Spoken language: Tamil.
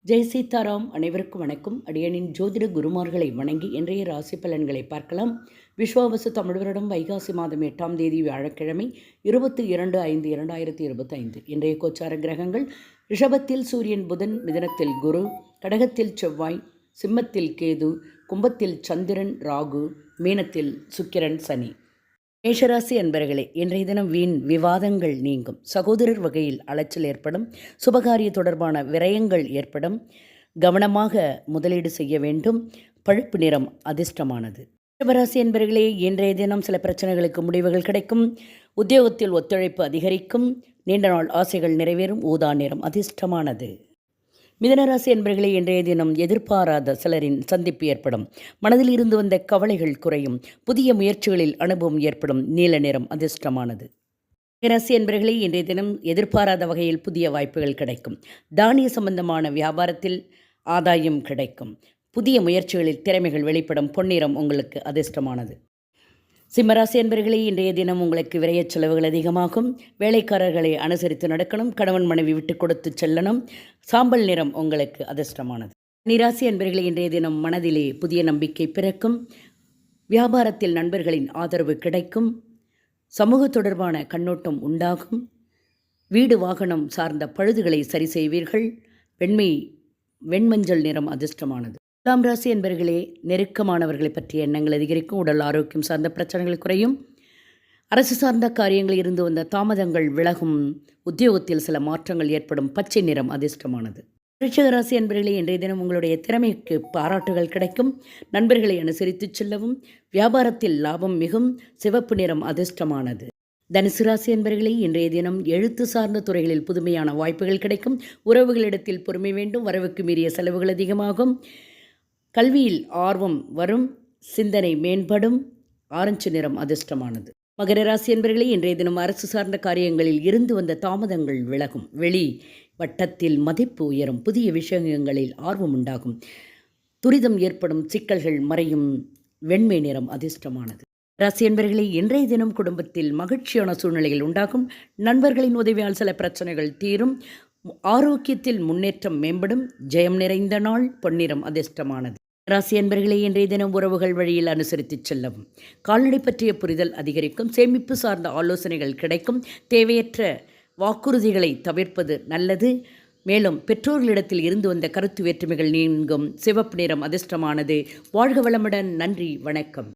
ஜெய் சீதாராம். அனைவருக்கும் வணக்கம். அடியனின் ஜோதிட குருமார்களை வணங்கி இன்றைய ராசி பலன்களை பார்க்கலாம். விஸ்வாவசு தமிழ் வருடம் வைகாசி மாதம் 8ஆம் தேதி வியாழக்கிழமை 22/5/2025. இன்றைய கோச்சார கிரகங்கள்: ரிஷபத்தில் சூரியன், புதன், மிதனத்தில் குரு, கடகத்தில் செவ்வாய், சிம்மத்தில் கேது, கும்பத்தில் சந்திரன், ராகு, மீனத்தில் சுக்கிரன், சனி. மேஷராசி அன்பர்களே, இன்றைய தினம் வீண் விவாதங்கள் நீங்கும். சகோதரர் வகையில் அலைச்சல் ஏற்படும். சுபகாரிய தொடர்பான விரயங்கள் ஏற்படும். கவனமாக முதலீடு செய்ய வேண்டும். பழுப்பு நிறம் அதிர்ஷ்டமானது. ரிஷபராசி அன்பர்களே, இன்றைய தினம் சில பிரச்சனைகளுக்கு முடிவுகள் கிடைக்கும். உத்தியோகத்தில் ஒத்துழைப்பு அதிகரிக்கும். நீண்ட நாள் ஆசைகள் நிறைவேறும். ஊதா நிறம் அதிர்ஷ்டமானது. மிதனராசி என்பர்களே, இன்றைய தினம் எதிர்பாராத சிலரின் சந்திப்பு ஏற்படும். மனதில் இருந்து வந்த கவலைகள் குறையும். புதிய முயற்சிகளில் அனுபவம் ஏற்படும். நீல நிறம் அதிர்ஷ்டமானது. ராசி என்பர்களே, இன்றைய தினம் எதிர்பாராத வகையில் புதிய வாய்ப்புகள் கிடைக்கும். தானிய சம்பந்தமான வியாபாரத்தில் ஆதாயம் கிடைக்கும். புதிய முயற்சிகளில் திறமைகள் வெளிப்படும். பொன்னிறம் உங்களுக்கு அதிர்ஷ்டமானது. சிம்மராசி என்பர்களே, இன்றைய தினம் உங்களுக்கு விரைய செலவுகள் அதிகமாகும். வேலைக்காரர்களை அனுசரித்து நடக்கணும். கணவன் மனைவி விட்டு கொடுத்து செல்லணும். சாம்பல் நிறம் உங்களுக்கு அதிர்ஷ்டமானது. கன்னிராசி என்பர்களே, இன்றைய தினம் மனதிலே புதிய நம்பிக்கை பிறக்கும். வியாபாரத்தில் நண்பர்களின் ஆதரவு கிடைக்கும். சமூக தொடர்பான கண்ணோட்டம் உண்டாகும். வீடு வாகனம் சார்ந்த பழுதுகளை சரி செய்வீர்கள். வெண்மஞ்சள் நிறம் அதிர்ஷ்டமானது. துலாம் ராசி என்பர்களே, நெருக்கமானவர்களை பற்றிய எண்ணங்கள் அதிகரிக்கும். உடல் ஆரோக்கியம் சார்ந்த பிரச்சனைகள் குறையும். அரசு சார்ந்த காரியங்களில் இருந்து வந்த தாமதங்கள் விலகும். உத்தியோகத்தில் சில மாற்றங்கள் ஏற்படும். பச்சை நிறம் அதிர்ஷ்டமானது. விருச்சிக ராசி என்பர்களே, இன்றைய தினம் உங்களுடைய திறமைக்கு பாராட்டுகள் கிடைக்கும். நண்பர்களை அனுசரித்து செல்லவும். வியாபாரத்தில் லாபம் மிகும். சிவப்பு நிறம் அதிர்ஷ்டமானது. தனுசு ராசி என்பர்களே, இன்றைய தினம் எழுத்து சார்ந்த துறைகளில் புதுமையான வாய்ப்புகள் கிடைக்கும். உறவுகளிடத்தில் பொறுமை வேண்டும். வரவுக்கு மீறிய செலவுகள் அதிகமாகும். கல்வியில் ஆர்வம் வரும். சிந்தனை மேம்படும். ஆரஞ்சு நிறம் அதிர்ஷ்டமானது. மகர ராசி என்பர்களே, இன்றைய தினம் அரசு சார்ந்த காரியங்களில் இருந்து வந்த தாமதங்கள் விலகும். வெளி வட்டத்தில் மதிப்பு உயரும். புதிய விஷயங்களில் ஆர்வம் உண்டாகும். துரிதம் ஏற்படும். சிக்கல்கள் மறையும். வெண்மை நிறம் அதிர்ஷ்டமானது. ராசி என்பர்களே, இன்றைய தினம் குடும்பத்தில் மகிழ்ச்சியான சூழ்நிலைகள் உண்டாகும். நண்பர்களின் உதவியால் சில பிரச்சனைகள் தீரும். ஆரோக்கியத்தில் முன்னேற்றம் மேம்படும். ஜெயம் நிறைந்த நாள். பொன்னிறம் அதிர்ஷ்டமானது. ராசி என்பர்களே, இன்றைய தினம் உறவுகள் வழியில் அனுசரித்து செல்லவும். கால்நடை பற்றிய புரிதல் அதிகரிக்கும். சேமிப்பு சார்ந்த ஆலோசனைகள் கிடைக்கும். தேவையற்ற வாக்குறுதிகளை தவிர்ப்பது நல்லது. மேலும் பெற்றோர்களிடத்தில் இருந்து வந்த கருத்து வேற்றுமைகள் நீங்கும். சிவப்பு நிறம் அதிர்ஷ்டமானது. வாழ்க வளமுடன். நன்றி, வணக்கம்.